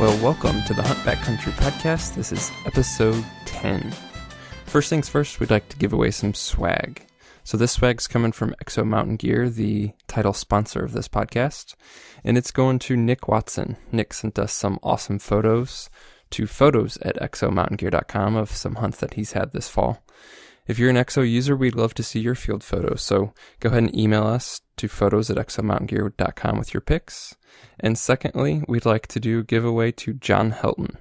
Well, welcome to the Hunt Backcountry Podcast. This is episode 10. First things first, we'd like to give away some swag. So this swag's coming from Exo Mountain Gear, the title sponsor of this podcast, and it's going to Nick Watson. Nick sent us some awesome photos to photos@exomountaingear.com of some hunts that he's had this fall. If you're an Exo user, we'd love to see your field photos, so go ahead and email us to photos@exomountaingear.com with your pics. And secondly, we'd like to do a giveaway to John Helton.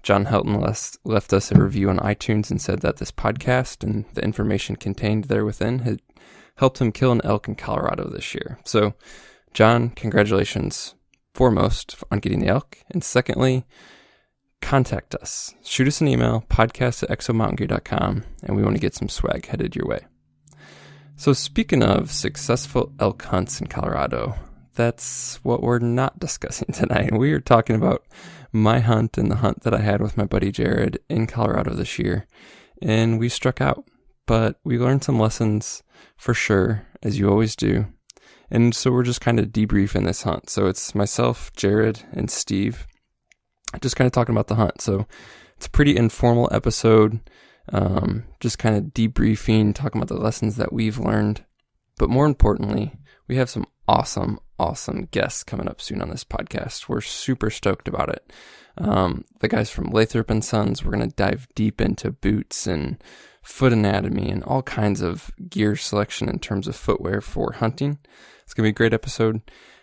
John Helton left us a review on iTunes and said that this podcast and the information contained there within had helped him kill an elk in Colorado this year. So, John, congratulations foremost on getting the elk. And secondly, contact us. Shoot us an email, podcast@exomountaingear.com, and we want to get some swag headed your way. So speaking of successful elk hunts in Colorado, that's what we're not discussing tonight. We are talking about my hunt and the hunt that I had with my buddy Jerud in Colorado this year. And we struck out, but we learned some lessons for sure, as you always do. And so we're just kind of debriefing this hunt. So it's myself, Jerud, and Steve, just kind of talking about the hunt. So it's a pretty informal episode, just kind of debriefing, talking about the lessons that we've learned. But more importantly, we have some awesome guests coming up soon on this podcast. We're super stoked about it. The guys from Lathrop & Sons, we're going to dive deep into boots and foot anatomy and all kinds of gear selection in terms of footwear for hunting. It's going to be a great episode.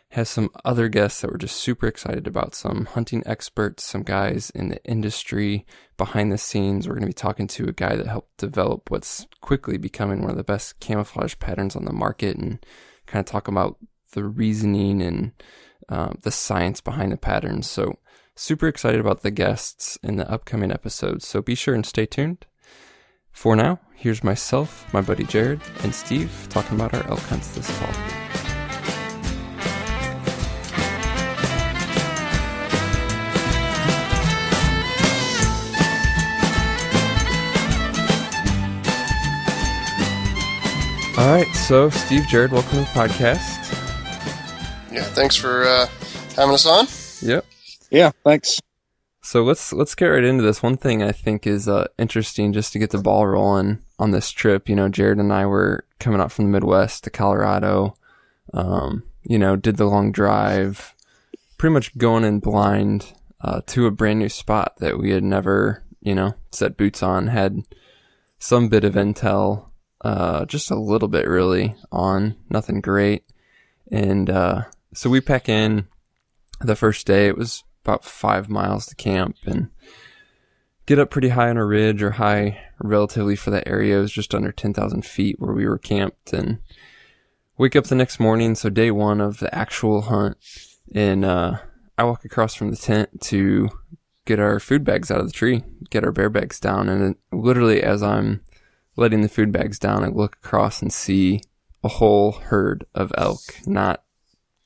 Has some other guests that we're just super excited about, some hunting experts, some guys in the industry behind the scenes. We're going to be talking to a guy that helped develop what's quickly becoming one of the best camouflage patterns on the market and kind of talk about the reasoning and the science behind the patterns. So super excited about the guests in the upcoming episodes. So be sure and stay tuned. For now, here's myself, my buddy Jerud, and Steve talking about our elk hunts this fall. All right, so Steve, Jerud, welcome to the podcast. Yeah, thanks for having us on. Yep. Yeah, thanks. So let's get right into this. One thing I think is interesting, just to get the ball rolling on this trip. You know, Jerud and I were coming out from the Midwest to Colorado. Did the long drive, pretty much going in blind to a brand new spot that we had never, set boots on. Had some bit of intel. Just a little bit really on, nothing great. And, so we pack in the first day. It was about 5 miles to camp and get up pretty high on a ridge, or high relatively for that area. It was just under 10,000 feet where we were camped, and wake up the next morning. So day one of the actual hunt. And, I walk across from the tent to get our food bags out of the tree, get our bear bags down. And then literally as I'm letting the food bags down, I look across and see a whole herd of elk, not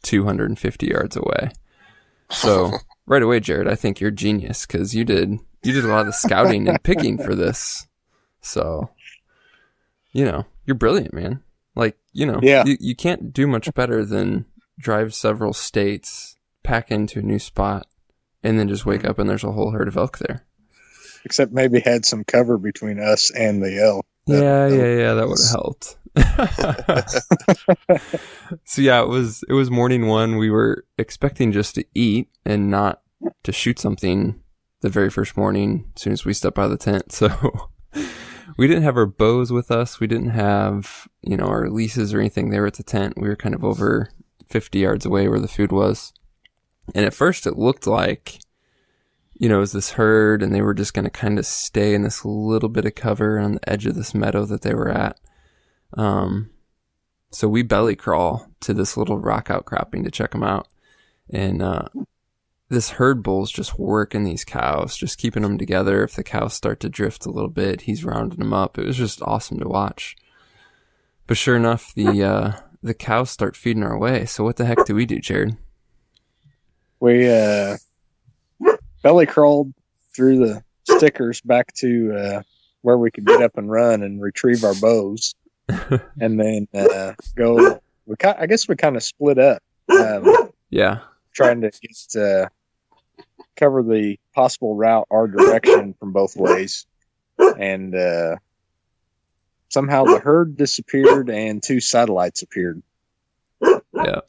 250 yards away. So right away, Jerud, I think you're genius, because you did a lot of the scouting and picking for this. So, you're brilliant, man. Yeah. You can't do much better than drive several states, pack into a new spot, and then just wake up and there's a whole herd of elk there. Except maybe had some cover between us and the elk. Yeah, that would have helped. So yeah, it was morning one. We were expecting just to eat and not to shoot something the very first morning as soon as we stepped out of the tent. So we didn't have our bows with us. We didn't have, our leashes or anything. They were at the tent. We were kind of over 50 yards away where the food was. And at first it looked like, it was this herd, and they were just going to kind of stay in this little bit of cover on the edge of this meadow that they were at. So we belly crawl to this little rock outcropping to check them out. And this herd bull's just working these cows, just keeping them together. If the cows start to drift a little bit, he's rounding them up. It was just awesome to watch. But sure enough, the cows start feeding our way. So what the heck do we do, Jerud? We belly crawled through the stickers back to where we could get up and run and retrieve our bows, and then go. I guess we kind of split up. Yeah, trying to get cover the possible route our direction from both ways. And somehow the herd disappeared and 2 satellites appeared. Yeah.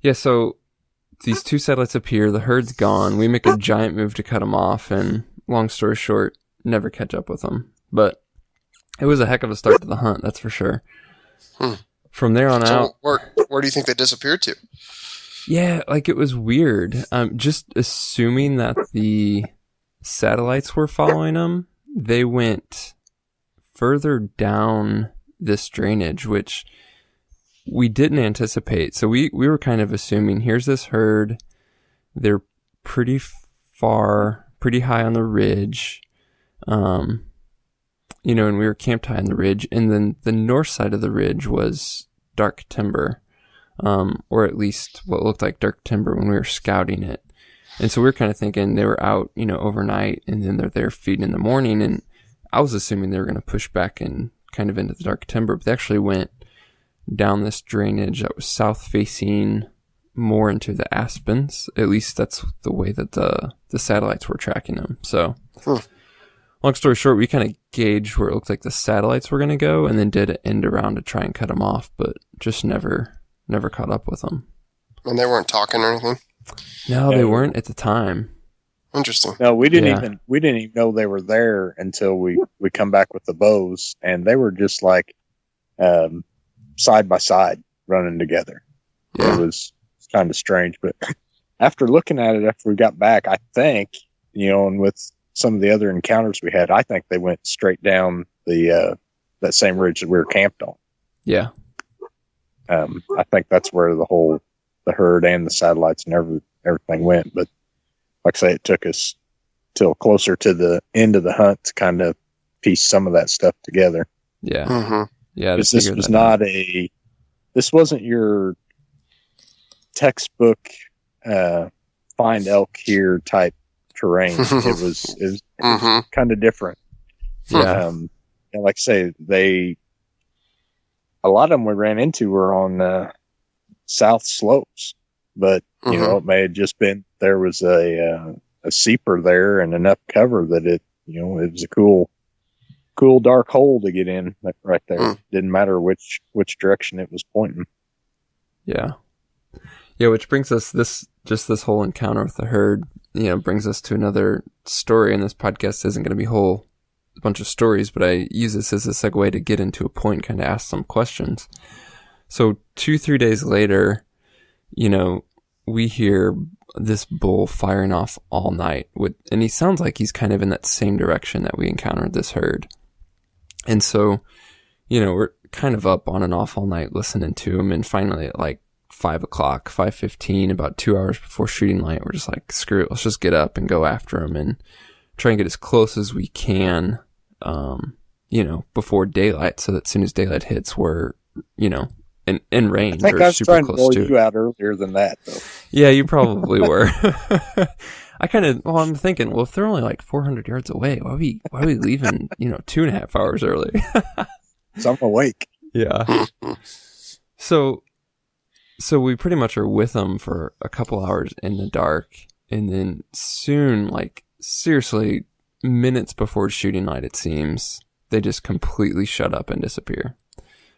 Yeah, so these 2 satellites appear, the herd's gone, we make a giant move to cut them off, and long story short, never catch up with them. But it was a heck of a start to the hunt, that's for sure. From there on out... Where do you think they disappeared to? Yeah, like it was weird. Just assuming that the satellites were following them, they went further down this drainage, which we didn't anticipate. So we were kind of assuming, here's this herd, they're pretty far, pretty high on the ridge, you know, and we were camped high on the ridge, and then the north side of the ridge was dark timber, or at least what looked like dark timber when we were scouting it. And so we were kind of thinking they were out, you know, overnight, and then they're there feeding in the morning, and I was assuming they were going to push back and kind of into the dark timber, but they actually went down this drainage that was south facing more into the aspens. At least that's the way that the satellites were tracking them. So long story short, we kind of gauged where it looked like the satellites were going to go, and then did an end around to try and cut them off, but just never caught up with them. And they weren't talking or anything? No, they weren't at the time. Interesting. No, we didn't even know they were there until we come back with the bows, and they were just like side by side running together. Yeah. It was kind of strange, but after looking at it after we got back, I think, you know, and with some of the other encounters we had, I think they went straight down the that same ridge that we were camped on. Yeah. I think that's where the herd and the satellites and everything went. But like I say, it took us till closer to the end of the hunt to kind of piece some of that stuff together. Yeah. Mm-hmm. Yeah. Because this was not this wasn't your textbook find elk here type terrain. It was kind of different. Yeah. And like I say, a lot of them we ran into were on south slopes, but you know, it may have just been there was a seeper there and enough cover that it was a cool dark hole to get in right there. Didn't matter which direction it was pointing. Yeah. Yeah, which brings us this whole encounter with the herd, you know, brings us to another story, and this podcast isn't going to be a bunch of stories, but I use this as a segue to get into a point, kind of ask some questions. So 2-3 days later, you know, we hear this bull firing off all night and he sounds like he's kind of in that same direction that we encountered this herd. And so, you know, we're kind of up on and off all night listening to him, and finally at like 5:15, about 2 hours before shooting light, we're just like, screw it, let's just get up and go after him and try and get as close as we can, you know, before daylight, so that as soon as daylight hits, we're, you know, in range. I think or I was super trying to close blow you out earlier than that, though. Yeah, you probably were. I'm thinking, well, if they're only like 400 yards away, why are we leaving, you know, 2.5 hours early? So I'm awake. Yeah. So we pretty much are with them for a couple hours in the dark, and then soon, like seriously, minutes before shooting light, it seems, they just completely shut up and disappear.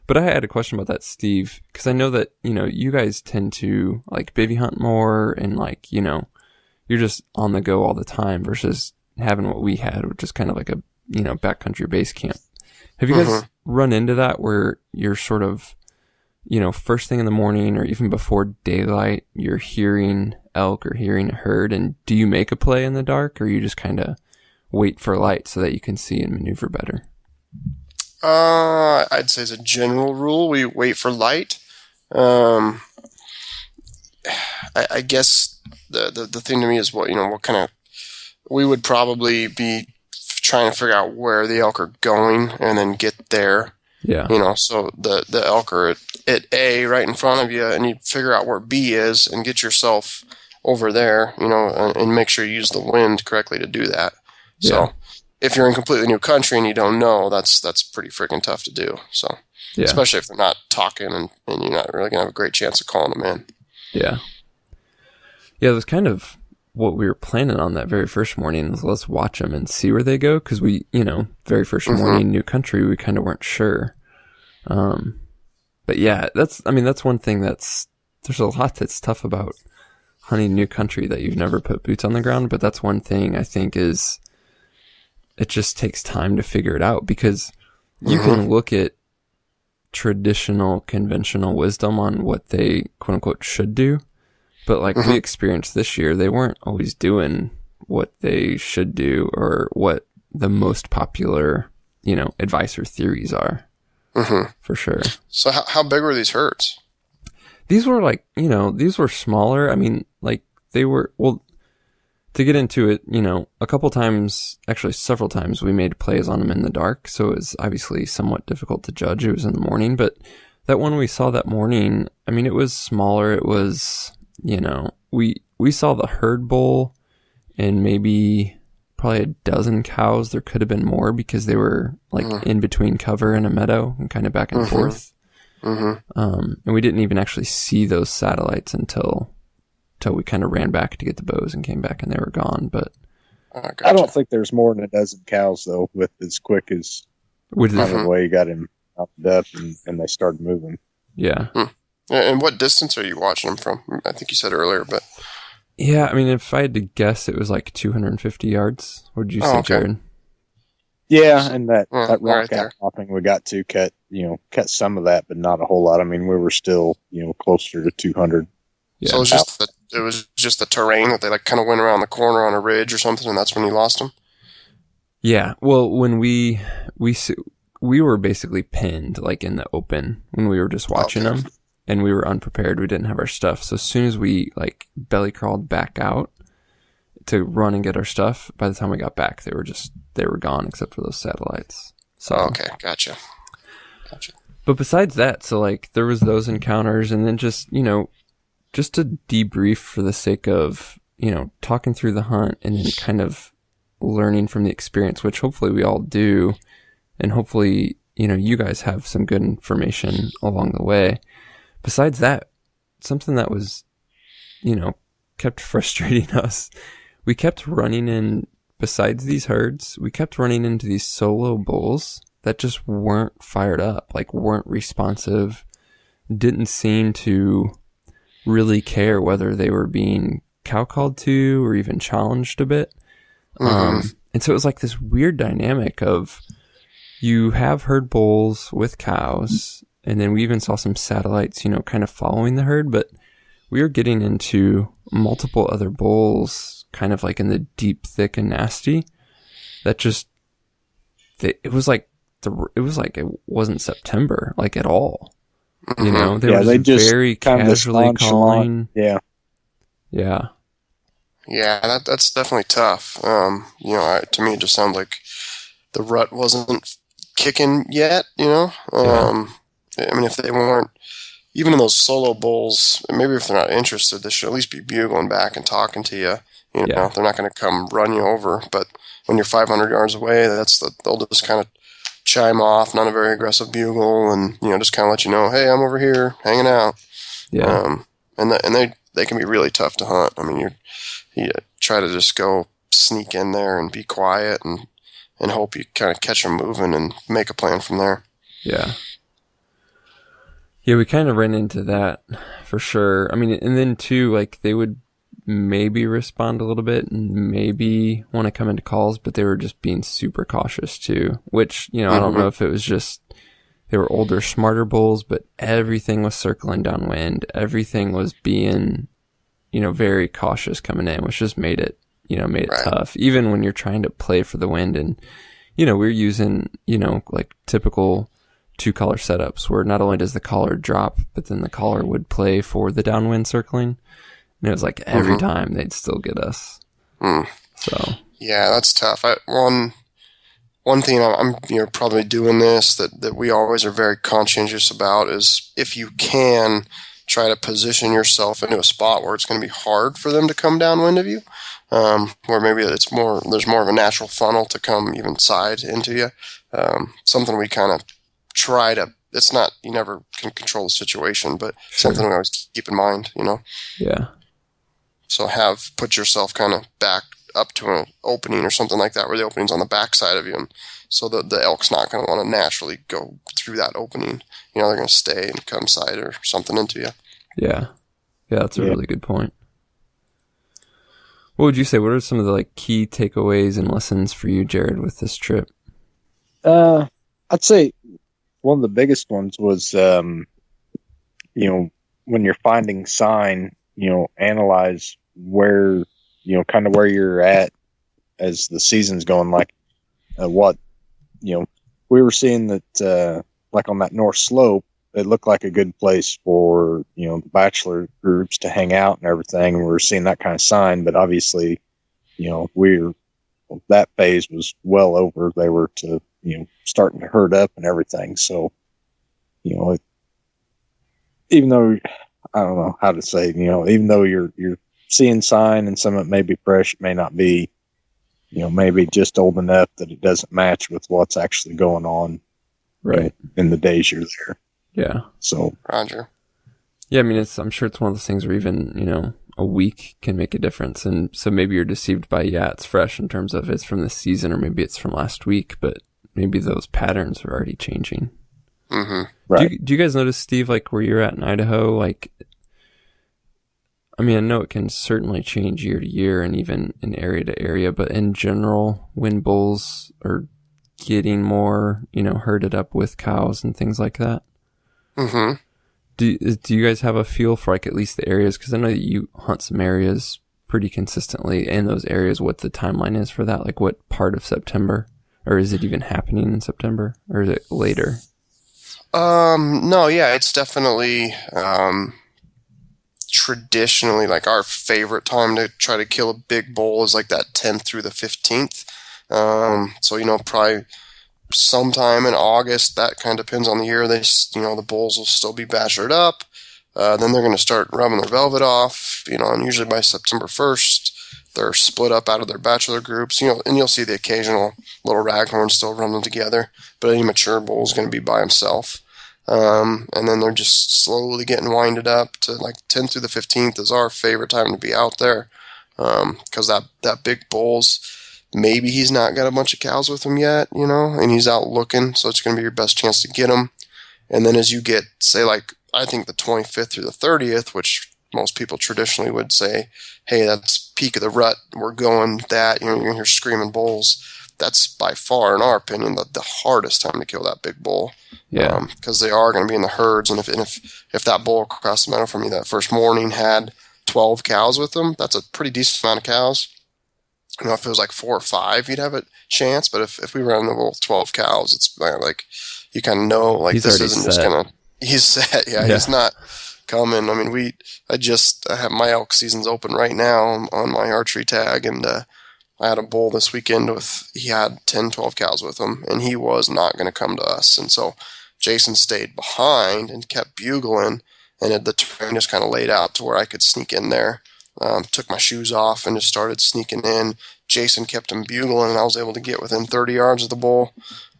But I had a question about that, Steve, because I know that, you know, you guys tend to like baby hunt more, and like, you know, you're just on the go all the time versus having what we had, which is kind of like a, you know, backcountry base camp. Have you guys run into that where you're sort of, you know, first thing in the morning or even before daylight, you're hearing elk or hearing a herd, and do you make a play in the dark, or you just kind of wait for light so that you can see and maneuver better? I'd say as a general rule, we wait for light. I guess the thing to me is what kind of, we would probably be trying to figure out where the elk are going and then get there. Yeah. You know, so the elk are at A right in front of you, and you figure out where B is and get yourself over there, you know, and make sure you use the wind correctly to do that. Yeah. So if you're in completely new country and you don't know, that's pretty freaking tough to do. So, yeah. Especially if they're not talking, and you're not really going to have a great chance of calling them in. Yeah. Yeah, it was kind of what we were planning on that very first morning was let's watch them and see where they go. Cause we, very first morning, new country, we kind of weren't sure. But yeah, that's one thing there's a lot that's tough about hunting new country that you've never put boots on the ground. But that's one thing I think is it just takes time to figure it out because you can look at traditional, conventional wisdom on what they quote unquote should do. But like we experienced this year, they weren't always doing what they should do or what the most popular, advice or theories are. For sure. So how big were these herds? These were like, these were smaller. I mean, like they were, well, to get into it, a couple times, actually several times we made plays on them in the dark. So it was obviously somewhat difficult to judge. It was in the morning, but that one we saw that morning, I mean, it was smaller. It was, we saw the herd bull and maybe probably a dozen cows. There could have been more because they were like in between cover and a meadow and kind of back and forth. And we didn't even actually see those satellites until we kind of ran back to get the bows and came back and they were gone. But I don't think there's more than a dozen cows though, with as quick as the way you got him up and they started moving. Yeah. And what distance are you watching them from? I think you said earlier, but yeah, I mean, if I had to guess, it was like 250 yards. What did you say, Jerud? Yeah, and that rock right there. outcropping we got to cut some of that, but not a whole lot. I mean, we were still, closer to 200. Yeah. So it was just the terrain that they like kind of went around the corner on a ridge or something, and that's when you lost them. Yeah, well, when we were basically pinned like in the open when we were just watching them. And we were unprepared. We didn't have our stuff. So as soon as we like belly crawled back out to run and get our stuff, by the time we got back, they were gone except for those satellites. So okay, gotcha. But besides that, so like there was those encounters, and then just just to debrief for the sake of talking through the hunt and then kind of learning from the experience, which hopefully we all do, and hopefully you guys have some good information along the way. Besides that, something that was, kept frustrating us, we kept running in, besides these herds, we kept running into these solo bulls that just weren't fired up, like weren't responsive, didn't seem to really care whether they were being cow-called to or even challenged a bit. And so it was like this weird dynamic of you have herd bulls with cows. And then we even saw some satellites, kind of following the herd, but we were getting into multiple other bulls, kind of like in the deep, thick, and nasty. That just, it was like it wasn't September, like at all. They were just very casually calling. Yeah. Yeah. Yeah, that's definitely tough. To me, it just sounds like the rut wasn't kicking yet. I mean, if they weren't, even in those solo bulls, maybe if they're not interested, they should at least be bugling back and talking to you. They're not going to come run you over. But when you're 500 yards away, they'll just kind of chime off, not a very aggressive bugle, and just kind of let you know, hey, I'm over here hanging out. Yeah. And they can be really tough to hunt. I mean, you try to just go sneak in there and be quiet and hope you kind of catch them moving and make a plan from there. Yeah. Yeah, we kind of ran into that for sure. I mean, and then too, like they would maybe respond a little bit and maybe want to come into calls, but they were just being super cautious too, which, I don't know if it was just they were older, smarter bulls, but everything was circling downwind. Everything was being, very cautious coming in, which just made it tough. Even when you're trying to play for the wind and, we're using, like typical 2-collar setups where not only does the collar drop, but then the collar would play for the downwind circling. And it was like every time they'd still get us. So yeah, that's tough. One thing I'm probably doing this that we always are very conscientious about is if you can try to position yourself into a spot where it's going to be hard for them to come downwind of you, where maybe there's more of a natural funnel to come even side into you. Something we kind of try to, it's not, you never can control the situation, but something we always keep in mind, Yeah. So put yourself kind of back up to an opening or something like that, where the opening's on the back side of you, and so the elk's not going to want to naturally go through that opening. They're going to stay and come side or something into you. Yeah, that's a really good point. What would you say? What are some of the key takeaways and lessons for you, Jerud, with this trip? I'd say one of the biggest ones was, when you're finding sign, analyze where, kind of where you're at as the season's going. We were seeing that, on that north slope, it looked like a good place for, the bachelor groups to hang out and everything. And we were seeing that kind of sign, but obviously, that phase was well over. They were starting to herd up and everything. So, even though, I don't know how to say, even though you're seeing sign and some of it may be fresh, it may not be, maybe just old enough that it doesn't match with what's actually going on in the days you're there. Yeah. So, Roger. Yeah, I mean, I'm sure it's one of those things where even, a week can make a difference. And so maybe you're deceived by, it's fresh in terms of it's from this season, or maybe it's from last week, but maybe those patterns are already changing. Mm-hmm. Right. Do you guys notice, Steve, where you're at in Idaho, I mean, I know it can certainly change year to year and even in area to area, but in general, when bulls are getting more, herded up with cows and things like that, mm-hmm. do you guys have a feel for at least the areas? Because I know that you hunt some areas pretty consistently in those areas, what the timeline is for that, what part of September, or is it even happening in September, or is it later? No, yeah, it's definitely, traditionally our favorite time to try to kill a big bull is that 10th through the 15th. So, probably sometime in August. That kind of depends on the year. The bulls will still be bachelored up. Then they're going to start rubbing their velvet off, and usually by September 1st, they're split up out of their bachelor groups, and you'll see the occasional little raghorn still running together, but any mature bull is going to be by himself. And then they're just slowly getting winded up to 10th through the 15th is our favorite time to be out there. Cause that big bull's, maybe he's not got a bunch of cows with him yet, and he's out looking. So it's going to be your best chance to get him. And then as you get, say, I think the 25th through the 30th, which most people traditionally would say, hey, that's peak of the rut. We're going that, you're going to hear screaming bulls. That's by far, in our opinion, the hardest time to kill that big bull. Yeah. Because they are going to be in the herds. And if that bull across the meadow from you that first morning had 12 cows with them, that's a pretty decent amount of cows. If it was 4 or 5, you'd have a chance. But if we ran the bull with 12 cows, it's you kind of know, he's this isn't set. just going to, he's set. Yeah, he's not coming. I mean, I have my elk season's open right now on my archery tag, and I had a bull this weekend he had 10, 12 cows with him, and he was not going to come to us. And so Jason stayed behind and kept bugling, and the terrain just kind of laid out to where I could sneak in there. Took my shoes off and just started sneaking in. Jason kept him bugling, and I was able to get within 30 yards of the bull.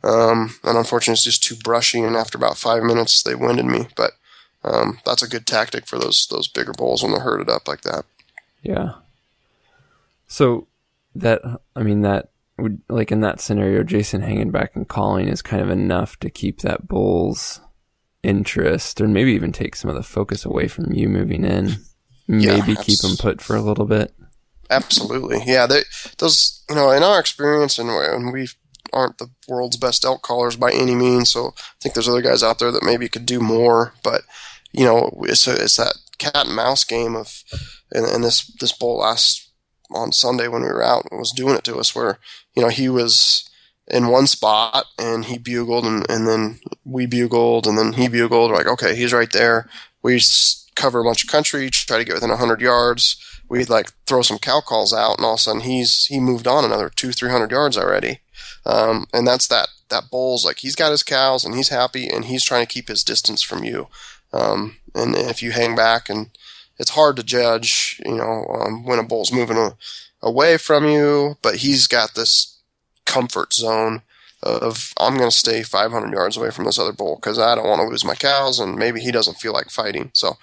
And unfortunately, it's just too brushy, and after about 5 minutes, they winded me. But that's a good tactic for those bigger bulls when they're herded up like that. Yeah. So that would, in that scenario, Jason hanging back and calling is kind of enough to keep that bull's interest, or maybe even take some of the focus away from you moving in. Maybe keep them put for a little bit. Absolutely. Yeah. Those, in our experience, and we aren't the world's best elk callers by any means, so I think there's other guys out there that maybe could do more, but, it's that cat and mouse game and this bull on Sunday when we were out was doing it to us where, he was in one spot and he bugled and then we bugled and then he bugled. We're okay, he's right there. We cover a bunch of country, try to get within 100 yards. We'd throw some cow calls out, and all of a sudden he moved on another 200-300 yards already. And that's that bull's he's got his cows and he's happy and he's trying to keep his distance from you. And if you hang back, and it's hard to judge, when a bull's moving away from you, but he's got this comfort zone of, I'm going to stay 500 yards away from this other bull because I don't want to lose my cows, and maybe he doesn't feel like fighting. So,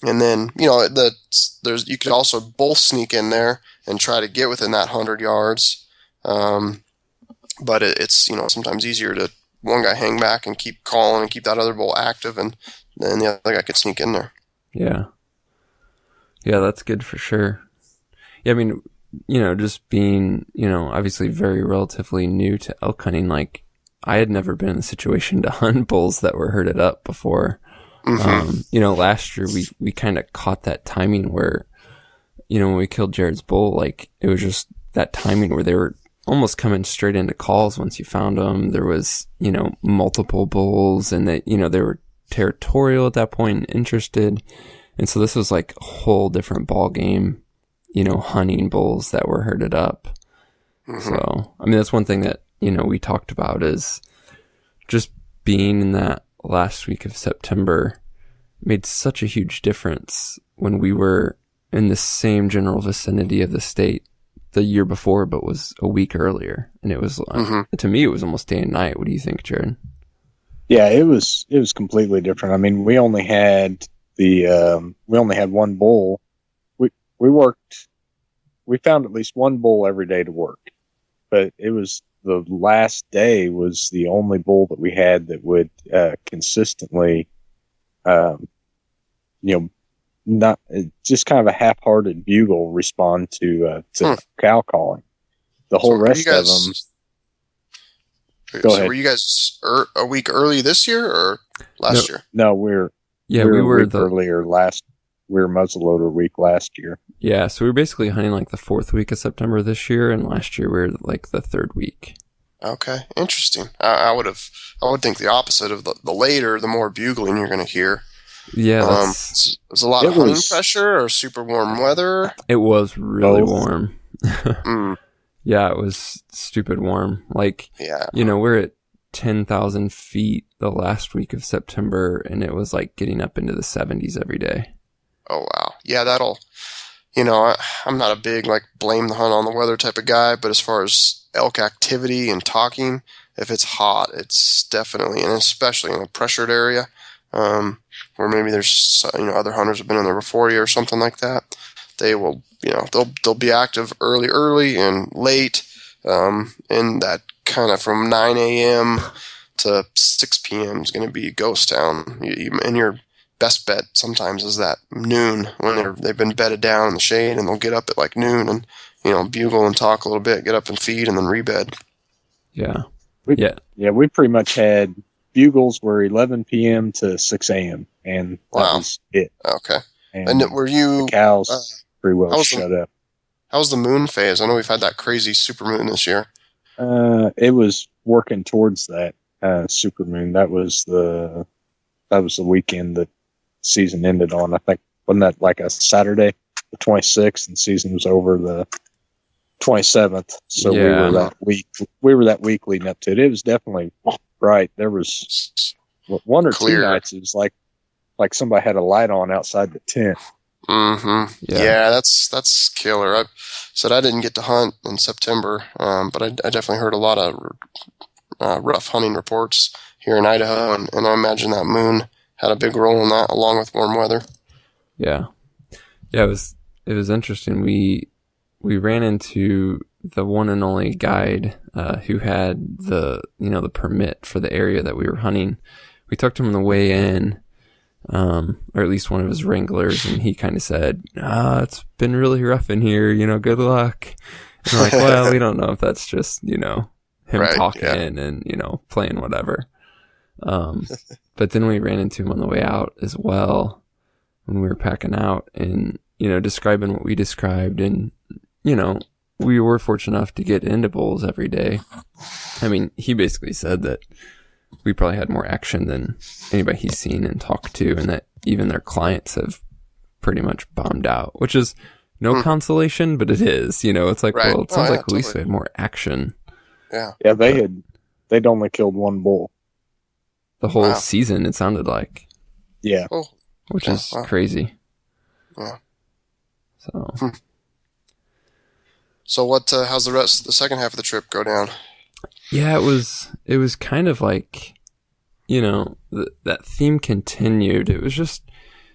And then, you could also both sneak in there and try to get within that 100 yards. But it's, sometimes easier to one guy hang back and keep calling and keep that other bull active, and then the other guy could sneak in there. Yeah. Yeah, that's good for sure. Yeah, I mean, just being, obviously very relatively new to elk hunting, like I had never been in a situation to hunt bulls that were herded up before. Last year we kind of caught that timing where, when we killed Jerud's bull, like it was just that timing where they were almost coming straight into calls once you found them. There was, multiple bulls, and they were territorial at that point and interested. And so this was like a whole different ball game, hunting bulls that were herded up. So, I mean, that's one thing that, we talked about is just being in that last week of September made such a huge difference when we were in the same general vicinity of the state the year before, but was a week earlier. And it was, to me, it was almost day and night. What do you think, Jerud? Yeah, it was completely different. I mean, we only had one bull. We found at least one bull every day to work, but it was the last day was the only bull that we had that would consistently, not just kind of a half-hearted bugle respond to cow calling. The whole rest of them. Go ahead. Were you guys a week early this year or last year? No, we were earlier last. We were muzzleloader week last year. Yeah, so we were basically hunting like the 4th week of September this year, and last year we were like the 3rd week. Okay, interesting. I would think the opposite of the later, the more bugling you're going to hear. Yeah, it's a lot of hunting pressure or super warm weather. It was really warm. Yeah, it was stupid warm. Like, we're at 10,000 feet the last week of September, and it was like getting up into the 70s every day. Oh, wow. Yeah, that'll, I'm not a big, blame the hunt on the weather type of guy, but as far as elk activity and talking, if it's hot, it's definitely, and especially in a pressured area, where maybe there's, other hunters have been in there before you or something like that, they will, they'll be active early and late, in that kind of from 9 a.m. to 6 p.m. is going to be ghost town. And your best bet sometimes is that noon when they've been bedded down in the shade, and they'll get up at like noon and, bugle and talk a little bit, get up and feed, and then rebed. Yeah. We pretty much had bugles were 11 p.m. to 6 a.m. and that was it. Okay. And were you... The cows pretty well shut up. How was the moon phase? I know we've had that crazy supermoon this year. It was working towards that supermoon. That was the weekend that season ended on. I think, wasn't that like a Saturday, the 26th, and season was over the 27th. So we were that week leading up to it. It was definitely bright. There was one or clear. 2 nights. It was like somebody had a light on outside the tent. Yeah, that's killer. I said I didn't get to hunt in September, but I definitely heard a lot of rough hunting reports here in Idaho, and I imagine that moon had a big role in that, along with warm weather. Yeah, it was interesting. We ran into the one and only guide who had the permit for the area that we were hunting. We talked to him on the way in. Or at least one of his wranglers, and he kind of said, it's been really rough in here, good luck. And we're like, well, we don't know if that's just, him talking and, playing whatever. But then we ran into him on the way out as well when we were packing out and, describing what we described. And, we were fortunate enough to get into bulls every day. I mean, he basically said that we probably had more action than anybody he's seen and talked to, and that even their clients have pretty much bombed out, which is no consolation, but it is, it's like, well, it sounds like at least we had more action. Yeah. Yeah. They'd only killed one bull the whole season. It sounded like, which is crazy. Yeah. So, So what, how's the second half of the trip go down? Yeah, it was kind of like, that theme continued. It was just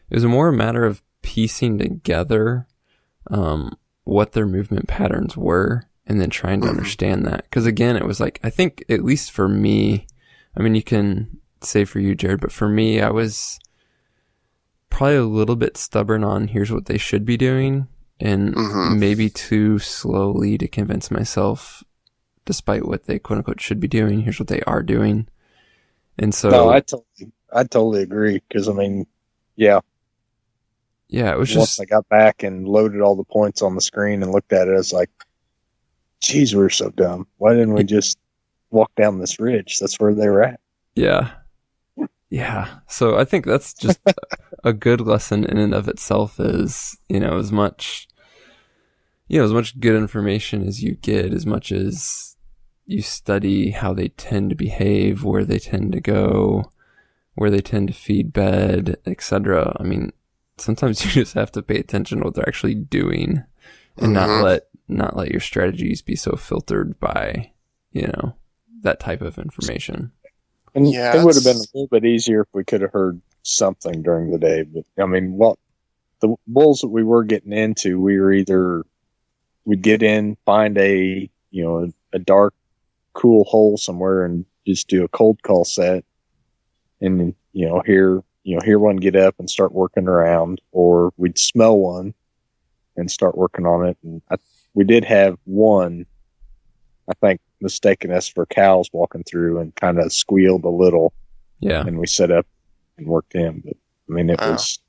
It was more a matter of piecing together what their movement patterns were and then trying to understand that. Because again, it was like, I think, at least for me, I mean, you can say for you, Jerud, but for me, I was probably a little bit stubborn on here's what they should be doing, and maybe too slowly to convince myself, despite what they quote unquote should be doing, here's what they are doing. And so, no, I totally agree. Because I mean, yeah, it was once just, I got back and loaded all the points on the screen and looked at it, I was like, geez, we're so dumb. Why didn't we just walk down this ridge? That's where they were at. yeah. So I think that's just a good lesson in and of itself is, as much good information as you get, as much as you study how they tend to behave, where they tend to go, where they tend to feed bed, etc. I mean, sometimes you just have to pay attention to what they're actually doing and not let your strategies be so filtered by, that type of information. And it would have been a little bit easier if we could have heard something during the day. But I mean, the bulls that we were getting into, we'd get in, find a dark, cool hole somewhere and just do a cold call set, and hear one get up and start working around, or we'd smell one and start working on it. And we did have one, I think, mistaken us for cows walking through and kind of squealed a little. Yeah. And we set up and worked in. But I mean, it was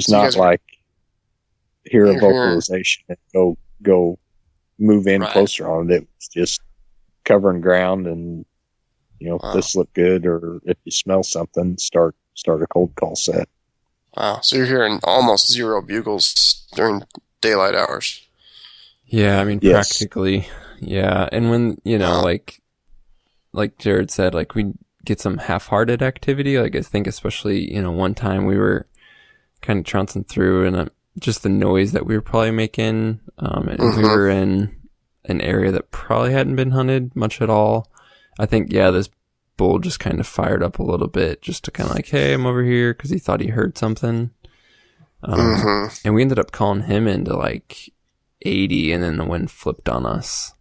So not like hear a vocalization and go move in closer on it. It was just covering ground and, this looked good, or if you smell something, start a cold call set. Wow. So you're hearing almost zero bugles during daylight hours. Yeah, I mean, yes. Practically. Yeah, and when, like Jerud said, like we get some half-hearted activity. Like I think especially, one time we were kind of trouncing through and just the noise that we were probably making. And we were in an area that probably hadn't been hunted much at all. I think, this bull just kind of fired up a little bit just to kind of like, hey, I'm over here, because he thought he heard something. And we ended up calling him into like 80, and then the wind flipped on us.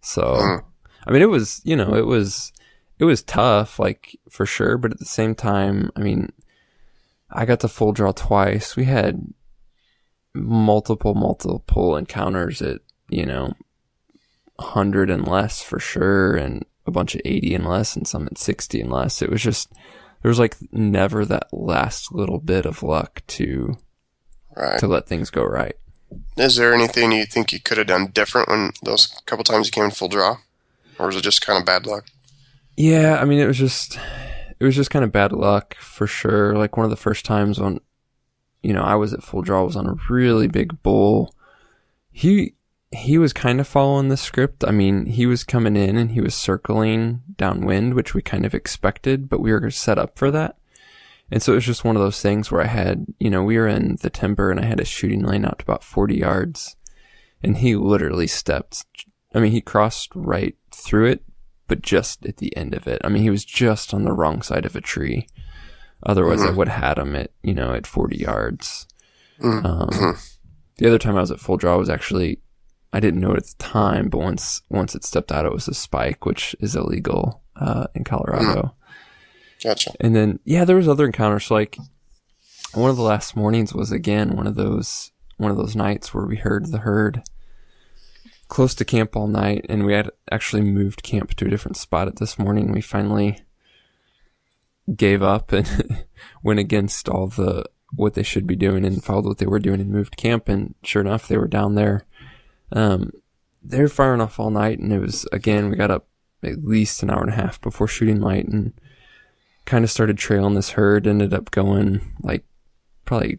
So, I mean, it was, it was tough, like, for sure. But at the same time, I mean, I got to full draw twice. We had multiple encounters at, 100 and less for sure, and a bunch of 80 and less, and some at 60 and less. It was just, there was like never that last little bit of luck to let things go right. Is there anything you think you could have done different when those couple times you came in full draw? Or was it just kind of bad luck? Yeah, I mean, it was just kind of bad luck for sure. Like one of the first times when, I was at full draw was on a really big bull. He was kind of following the script. I mean, he was coming in and he was circling downwind, which we kind of expected, but we were set up for that. And so it was just one of those things where I had, we were in the timber and I had a shooting lane out to about 40 yards, and he literally he crossed right through it, but just at the end of it. I mean, he was just on the wrong side of a tree. Otherwise I would have had him at 40 yards. The other time I was at full draw was actually, I didn't know it at the time, but once it stepped out, it was a spike, which is illegal in Colorado. Gotcha. And then, there was other encounters. Like one of the last mornings was again one of those nights where we heard the herd close to camp all night, and we had actually moved camp to a different spot at this morning. We finally gave up and went against all what they should be doing and followed what they were doing and moved camp. And sure enough, they were down there. They were firing off all night, and it was, again, we got up at least an hour and a half before shooting light and kind of started trailing this herd. Ended up going like probably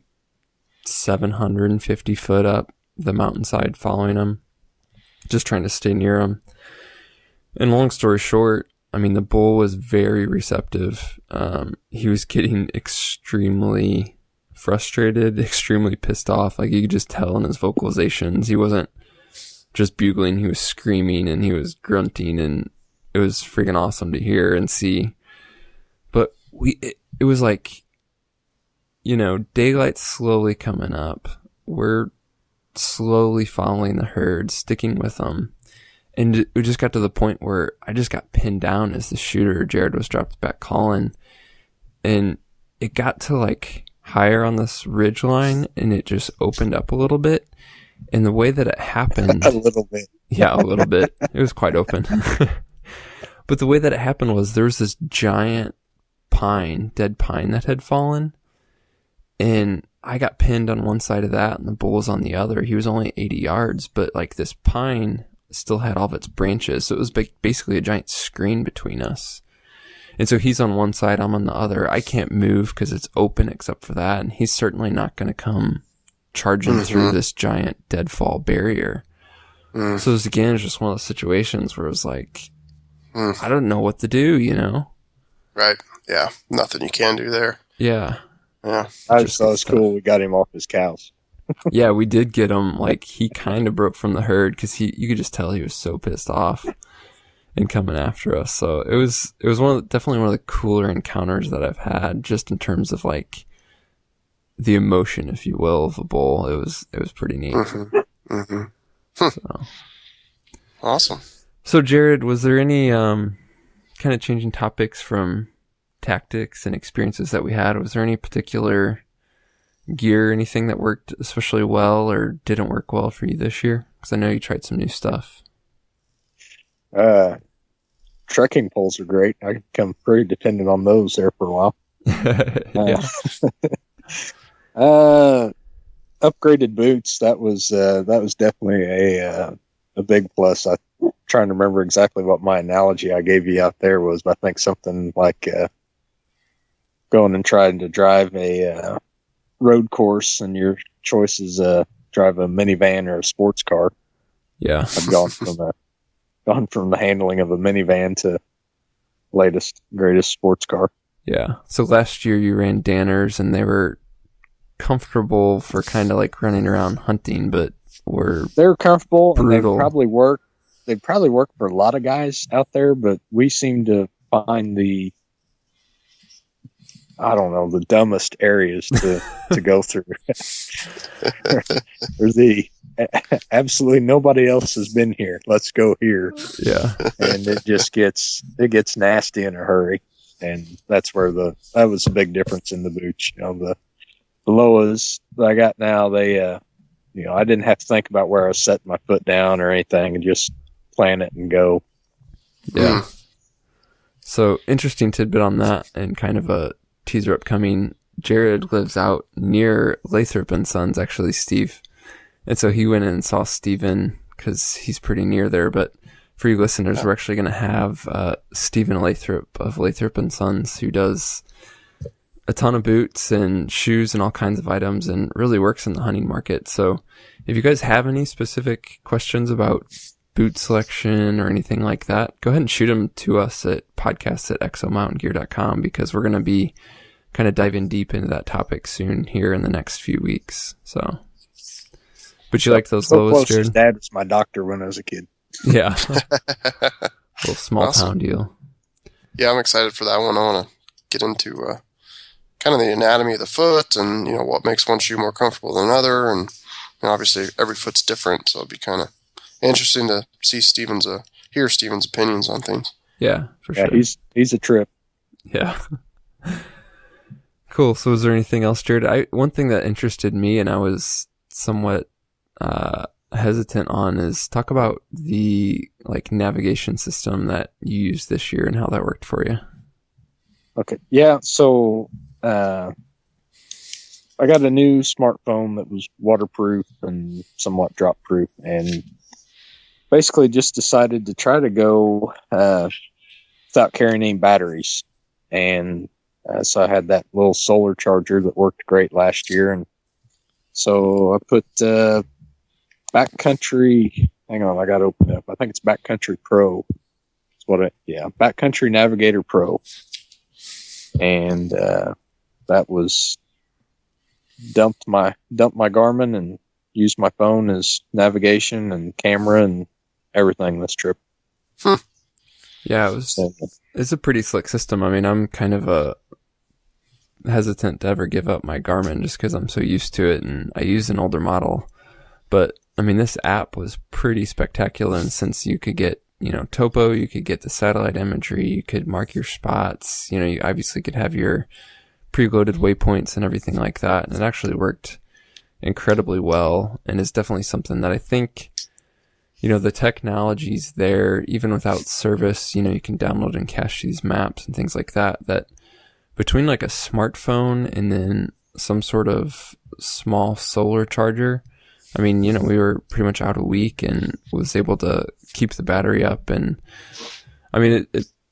750 foot up the mountainside following them, just trying to stay near them. And long story short, I mean, the bull was very receptive. He was getting extremely frustrated, extremely pissed off. Like you could just tell in his vocalizations. He wasn't just bugling, he was screaming and he was grunting, and it was freaking awesome to hear and see. But it was like daylight's slowly coming up. We're slowly following the herd, sticking with them. And we just got to the point where I just got pinned down as the shooter. Jerud was dropped back calling. And it got to like higher on this ridge line, and it just opened up a little bit. And the way that it happened... A little bit. Yeah, a little bit. It was quite open. But the way that it happened was there was this giant dead pine that had fallen. And I got pinned on one side of that and the bull was on the other. He was only 80 yards, but like this pine still had all of its branches. So it was basically a giant screen between us. And so he's on one side, I'm on the other. I can't move because it's open except for that. And he's certainly not going to come charging through this giant deadfall barrier. So it was, again, just one of those situations where it was like, I don't know what to do, Right. Yeah. Nothing you can do there. Yeah. Yeah. I just thought it was cool. We got him off his cows. Yeah, we did get him. Like, he kind of broke from the herd because you could just tell he was so pissed off and coming after us. So it was definitely one of the cooler encounters that I've had, just in terms of like the emotion, if you will, of a bull. It was pretty neat. So. Awesome. So Jerud, was there any kind of changing topics from tactics and experiences that we had? Was there any particular gear, anything that worked especially well or didn't work well for you this year? Because I know you tried some new stuff. Trekking poles are great. I become pretty dependent on those there for a while. Yeah. Upgraded boots. That was definitely a big plus. I'm trying to remember exactly what my analogy I gave you out there was. But I think something like going and trying to drive a road course, and your choice is drive a minivan or a sports car. Yeah, I've gone from the handling of a minivan to latest greatest sports car. Yeah. So last year you ran Danners, and they were comfortable for kind of like running around hunting, but they're comfortable brutal. And they probably work for a lot of guys out there, but we seem to find the dumbest areas to go through. Absolutely nobody else has been here. Let's go here. Yeah. And it gets nasty in a hurry. And that's where that was a big difference in the boots. The Loas that I got now, they, I didn't have to think about where I was setting my foot down or anything, and just plan it and go. Yeah. So interesting tidbit on that, and kind of a teaser upcoming. Jerud lives out near Lathrop and Sons, actually, Steve. And so he went in and saw Steven because he's pretty near there. But for you listeners, we're actually going to have Stephen Lathrop of Lathrop and Sons, who does a ton of boots and shoes and all kinds of items, and really works in the hunting market. So if you guys have any specific questions about boot selection or anything like that, go ahead and shoot them to us at podcast@exomountaingear.com, because we're going to be kind of diving deep into that topic soon here in the next few weeks. So, but you like those Loas, Jerud? Dad was my doctor when I was a kid. Yeah. Little small town deal. Yeah, I'm excited for that one. I want to get into kind of the anatomy of the foot, and what makes one shoe more comfortable than another, and obviously every foot's different, so it'd be kind of interesting to see hear Steven's opinions on things. Yeah, for sure. He's a trip. Yeah. Cool. So, is there anything else, Jerud? One thing that interested me, and I was somewhat hesitant on, is talk about the navigation system that you used this year and how that worked for you. Okay. Yeah. So I got a new smartphone that was waterproof and somewhat drop proof, and basically just decided to try to go without carrying any batteries. And so I had that little solar charger that worked great last year. And so I put Backcountry, hang on, I got to open it up. I think it's Backcountry Pro. Backcountry Navigator Pro. And that was dumped my Garmin and used my phone as navigation and camera and everything this trip. Yeah, it's a pretty slick system. I mean, I'm kind of a hesitant to ever give up my Garmin just because I'm so used to it, and I use an older model. But I mean, this app was pretty spectacular, and since you could get, topo, you could get the satellite imagery, you could mark your spots, you obviously could have your preloaded waypoints and everything like that. And it actually worked incredibly well, and is definitely something that I think, the technology's there, even without service. You can download and cache these maps and things like that, that between like a smartphone and then some sort of small solar charger, I mean, we were pretty much out a week and was able to keep the battery up. And I mean,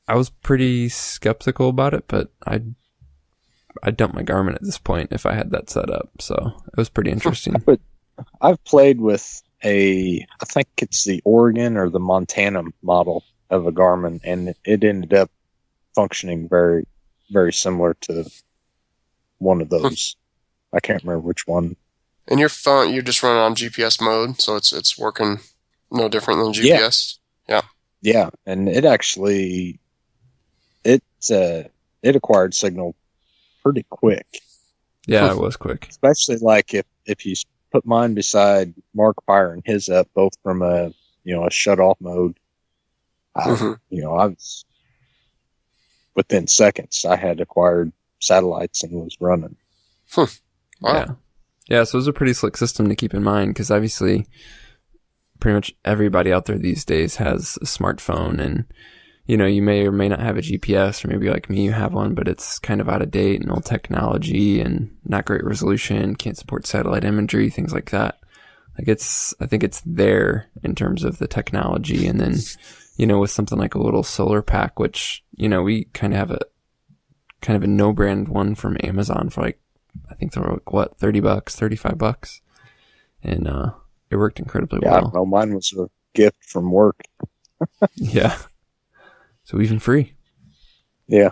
I was pretty skeptical about it, but I'd dump my Garmin at this point if I had that set up. So it was pretty interesting. But I've played with I think it's the Oregon or the Montana model of a Garmin, and it ended up functioning very, very similar to one of those. I can't remember which one. And your phone, you're just running on GPS mode, so it's working no different than GPS. Yeah, and it actually it acquired signal pretty quick. Yeah, it was quick. Especially like if you put mine beside Mark firing his up, both from a shut off mode. I was within seconds. I had acquired satellites and was running. Wow. Yeah. So it was a pretty slick system to keep in mind, because obviously, pretty much everybody out there these days has a smartphone, and you may or may not have a GPS, or maybe like me, you have one, but it's kind of out of date and old technology and not great resolution, can't support satellite imagery, things like that. Like I think it's there in terms of the technology. And then, with something like a little solar pack, which, we kind of have a no brand one from Amazon for like, I think they're like, what, $30, $35. And, it worked incredibly well. I don't know. Mine was a gift from work. Yeah. So even free. Yeah.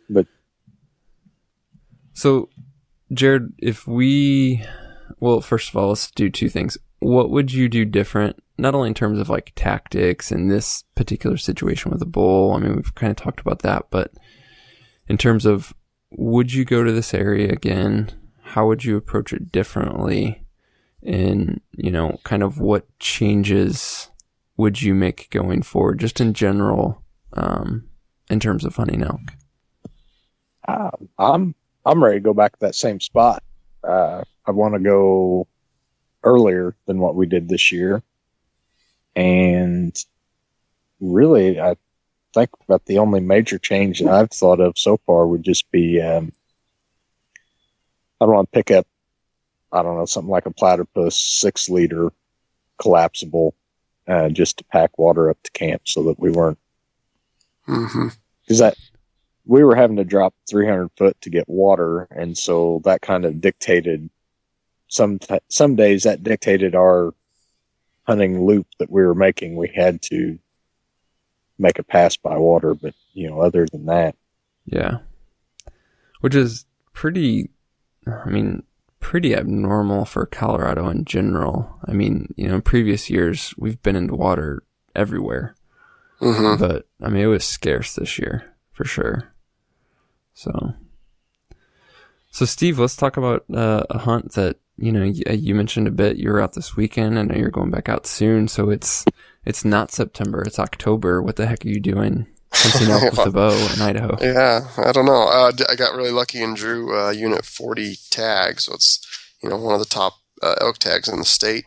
But so, Jerud, first of all, let's do two things. What would you do different, not only in terms of like tactics in this particular situation with the bull? I mean, we've kind of talked about that, but in terms of, would you go to this area again? How would you approach it differently? And, kind of what changes would you make going forward, just in general, in terms of hunting elk? I'm ready to go back to that same spot. I want to go earlier than what we did this year. And really, I think about the only major change that I've thought of so far would just be, I want to pick up, something like a platypus 6-liter collapsible, just to pack water up to camp so that we weren't, because we were having to drop 300 foot to get water. And so that kind of dictated some days that dictated our hunting loop that we were making. We had to make a pass by water, but other than that. Yeah. Which is pretty abnormal for Colorado in general. I mean, in previous years, we've been into water everywhere. But, I mean, it was scarce this year, for sure. So Steve, let's talk about a hunt that, you mentioned a bit. You were out this weekend. I know you're going back out soon. So it's not September, it's October. What the heck are you doing hunting elk with a bow in Idaho? Yeah, I don't know. I got really lucky and drew Unit 40 tag, so it's one of the top elk tags in the state.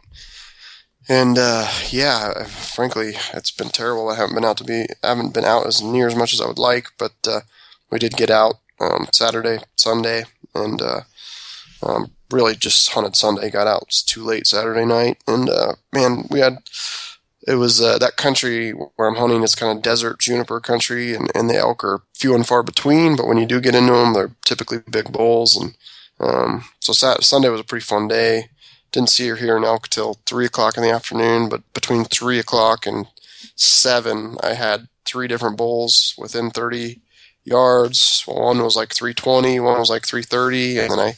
And frankly, it's been terrible. I haven't been out as near as much as I would like, but we did get out Saturday, Sunday, and really just hunted Sunday. Got out, it was too late Saturday night, and it was that country where I'm hunting is kind of desert juniper country, and the elk are few and far between, but when you do get into them, they're typically big bulls. And so Sunday was a pretty fun day. Didn't see or hear an elk till 3 o'clock in the afternoon, but between 3 o'clock and 7, I had 3 different bulls within 30 yards. One was like 320, one was like 330, and then I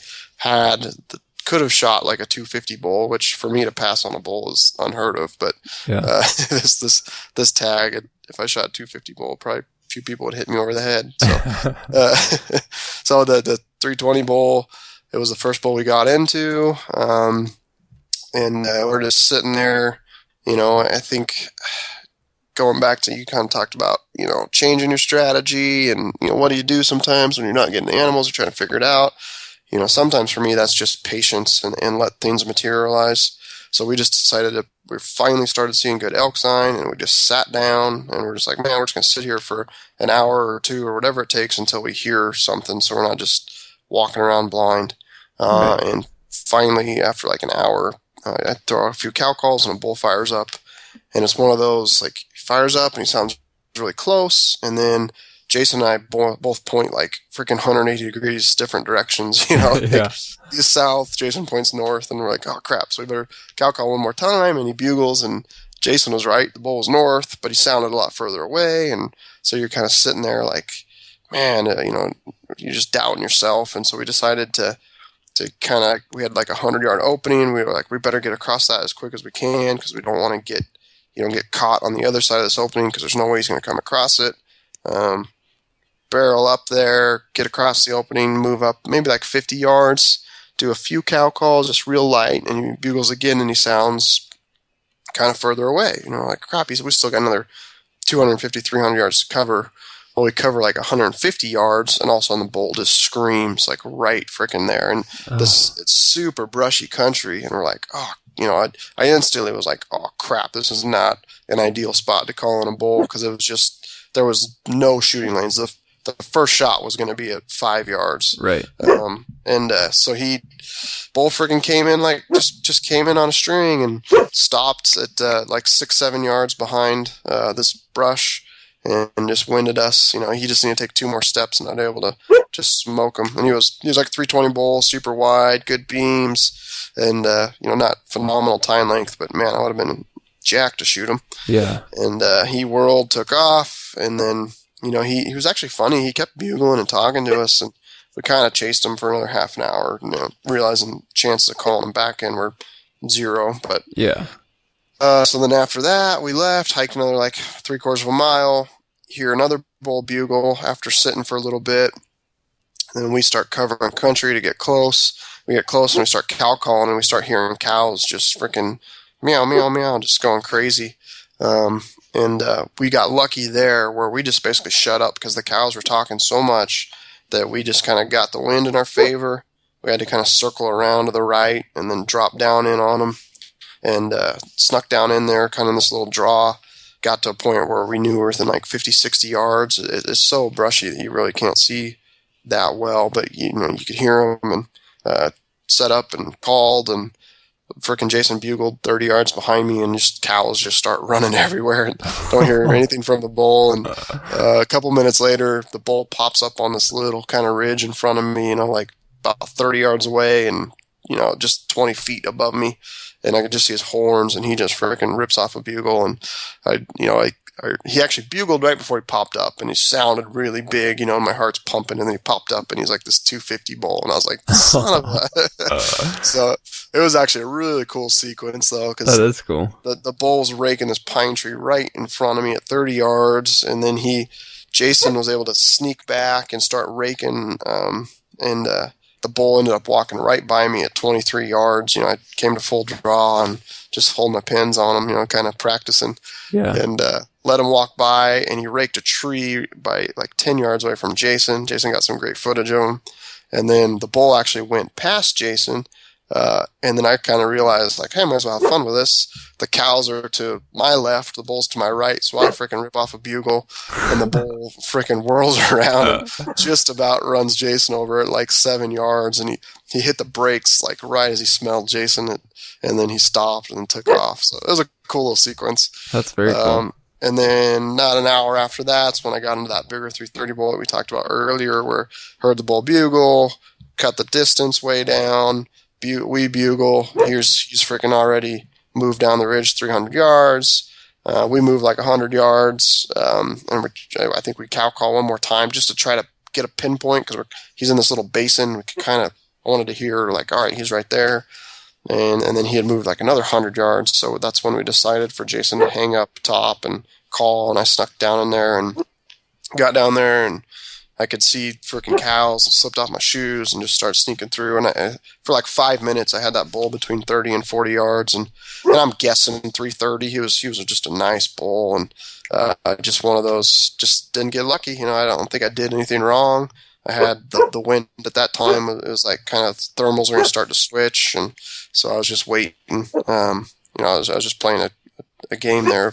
could have shot like a 250 bull, which for me to pass on a bull is unheard of. But yeah. This tag, if I shot 250 bull, probably a few people would hit me over the head. So, so the 320 bull. It was the first bull we got into. And we're just sitting there, I think going back to, you kind of talked about, changing your strategy and, what do you do sometimes when you're not getting the animals, you're trying to figure it out. Sometimes for me, that's just patience and let things materialize. So we just decided we finally started seeing good elk sign, and we just sat down and we're just like, man, we're just going to sit here for an hour or two or whatever it takes until we hear something. So we're not just walking around blind. Right. And finally, after like an hour, I throw a few cow calls and a bull fires up. And it's one of those, like, he fires up and he sounds really close. And then Jason and I both point like freaking 180 degrees different directions, Yeah. He's south, Jason points north, and we're like, oh crap, so we better cow call one more time. And he bugles, and Jason was right, the bull was north, but he sounded a lot further away. And so you're kind of sitting there like, man, you're just doubting yourself. And so we decided to we had like 100-yard opening. We were like, we better get across that as quick as we can, because we don't want to get caught on the other side of this opening, because there's no way he's going to come across it. Barrel up there, get across the opening, move up maybe like 50 yards, do a few cow calls, just real light, and he bugles again, and he sounds kind of further away. Like, crap, we still got another 250, 300 yards to cover. Well, we cover like 150 yards, and all of a sudden the bull just screams like right freaking there. And it's super brushy country, and we're like, I instantly was like, oh crap, this is not an ideal spot to call in a bull, because it was just, there was no shooting lanes. The first shot was going to be at 5 yards. Right. So bull freaking came in like, just came in on a string and stopped at like 6-7 yards behind this brush. And just winded us. He just needed to take 2 more steps, and I'd be able to just smoke him. And he was like 320 bull, super wide, good beams, and not phenomenal time length, but man, I would have been jacked to shoot him. Yeah. And he whirled, took off, and then he was actually funny. He kept bugling and talking to us, and we kind of chased him for another half an hour. Realizing chances of calling him back in were 0, but yeah. So then after that, we left, hiked another like 3/4 of a mile. Hear another bull bugle after sitting for a little bit. Then we start covering country to get close. We get close and we start cow calling, and we start hearing cows just freaking meow, meow, meow, just going crazy. We got lucky there where we just basically shut up because the cows were talking so much that we just kind of got the wind in our favor. We had to kind of circle around to the right and then drop down in on them, and snuck down in there kind of in this little draw. Got to a point where we knew we were within like 50, 60 yards. It's so brushy that you really can't see that well, but you could hear them, and set up and called, and frickin' Jason bugled 30 yards behind me, and just cows just start running everywhere, and don't hear anything from the bull. And a couple minutes later, the bull pops up on this little kind of ridge in front of me, like about 30 yards away, and just 20 feet above me. And I could just see his horns, and he just freaking rips off a bugle. And he actually bugled right before he popped up, and he sounded really big, and my heart's pumping. And then he popped up, and he's like this 250 bull, and I was like, son of a. So it was actually a really cool sequence, though, because that is cool. The bull's raking this pine tree right in front of me at 30 yards, and then Jason was able to sneak back and start raking, and the bull ended up walking right by me at 23 yards. I came to full draw and just holding my pins on him, kind of practicing. Yeah. And let him walk by, and he raked a tree by like 10 yards away from Jason. Jason got some great footage of him. And then the bull actually went past Jason. And then I kind of realized, like, hey, I might as well have fun with this. The cows are to my left, the bull's to my right, so I freaking rip off a bugle, and the bull freaking whirls around and just about runs Jason over at like 7 yards, and he hit the brakes like right as he smelled Jason, and then he stopped and then took off. So it was a cool little sequence. That's very cool. And then not an hour after that's when I got into that bigger 330 bull that we talked about earlier, where heard the bull bugle, cut the distance way down. We bugle. He's freaking already moved down the ridge 300 yards. We move like 100 yards, and I think we cow call one more time just to try to get a pinpoint, because he's in this little basin. We I wanted to hear like, all right, he's right there, and then he had moved like another 100 yards. So that's when we decided for Jason to hang up top and call, and I snuck down in there and got down there and I could see freaking cows, slipped off my shoes and just started sneaking through. And for like 5 minutes, I had that bull between 30 and 40 yards. And I'm guessing 330. He was just a nice bull. And just one of those, just didn't get lucky. I don't think I did anything wrong. I had the wind at that time. It was like kind of thermals were going to start to switch. And so I was just waiting. I was just playing a game there,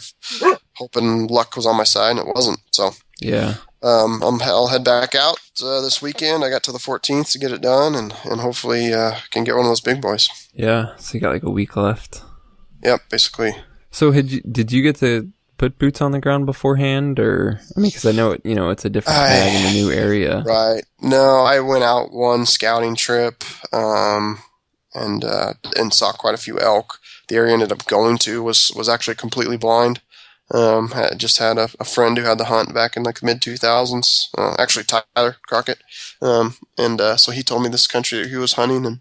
hoping luck was on my side, and it wasn't. So yeah. I'll head back out this weekend. I got to the 14th to get it done, and hopefully can get one of those big boys. Yeah, so you got like a week left. Yep, basically. So did you get to put boots on the ground beforehand, or because I know it's a different tag in a new area. Right. No, I went out one scouting trip, and saw quite a few elk. The area I ended up going to was actually completely blind. I just had a friend who had the hunt back in like the mid 2000s. Actually, Tyler Crockett. So he told me this country that he was hunting, and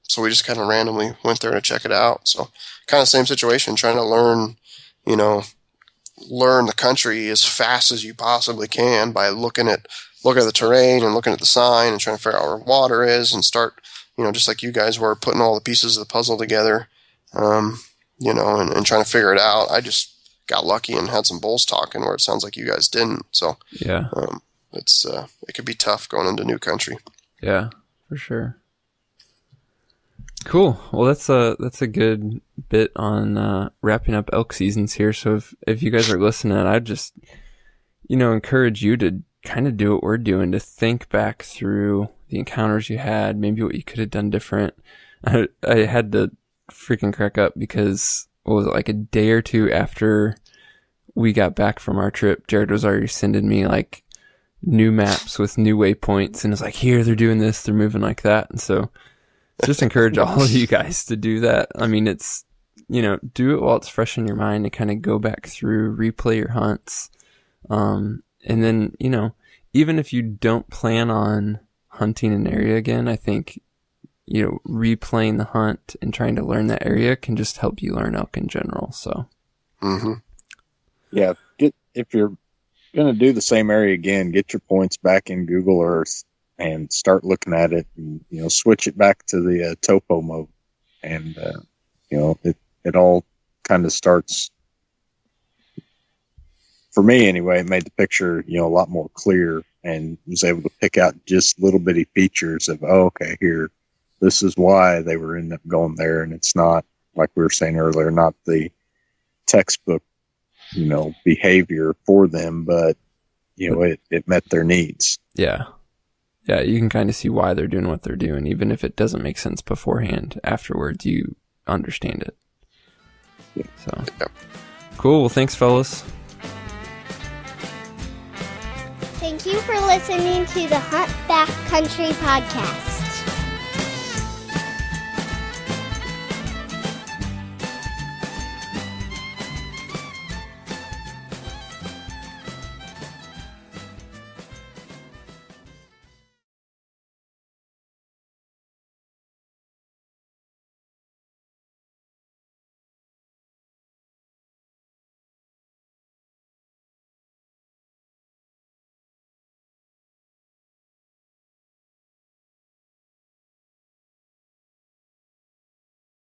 so we just kind of randomly went there to check it out. So kind of same situation, trying to learn the country as fast as you possibly can by looking at the terrain and looking at the sign and trying to figure out where water is and start, just like you guys were, putting all the pieces of the puzzle together, and trying to figure it out. I just got lucky and had some bulls talking where it sounds like you guys didn't. So yeah, it could be tough going into new country. Yeah, for sure. Cool. Well, that's a good bit on wrapping up elk seasons here. So if you guys are listening, I'd just encourage you to kind of do what we're doing, to think back through the encounters you had, maybe what you could have done different. I had to freaking crack up because what was it, like a day or two after we got back from our trip, Jerud was already sending me like new maps with new waypoints, and it's like, here, they're doing this, they're moving like that. And so just encourage all of you guys to do that. It's, do it while it's fresh in your mind, and kind of go back through, replay your hunts. And then, even if you don't plan on hunting an area again, I think, replaying the hunt and trying to learn that area can just help you learn elk in general. So, yeah, if you're going to do the same area again, get your points back in Google Earth and start looking at it, and switch it back to the topo mode, and it all kind of starts. For me, anyway, it made the picture a lot more clear, and was able to pick out just little bitty features of, okay, here, this is why they were end up going there, and it's not, like we were saying earlier, not the textbook behavior for them, but it met their needs. Yeah, you can kind of see why they're doing what they're doing, even if it doesn't make sense beforehand. Afterwards, you understand it. Yeah. So cool. Well, thanks, fellas. Thank you for listening to the Hunt Back Country podcast.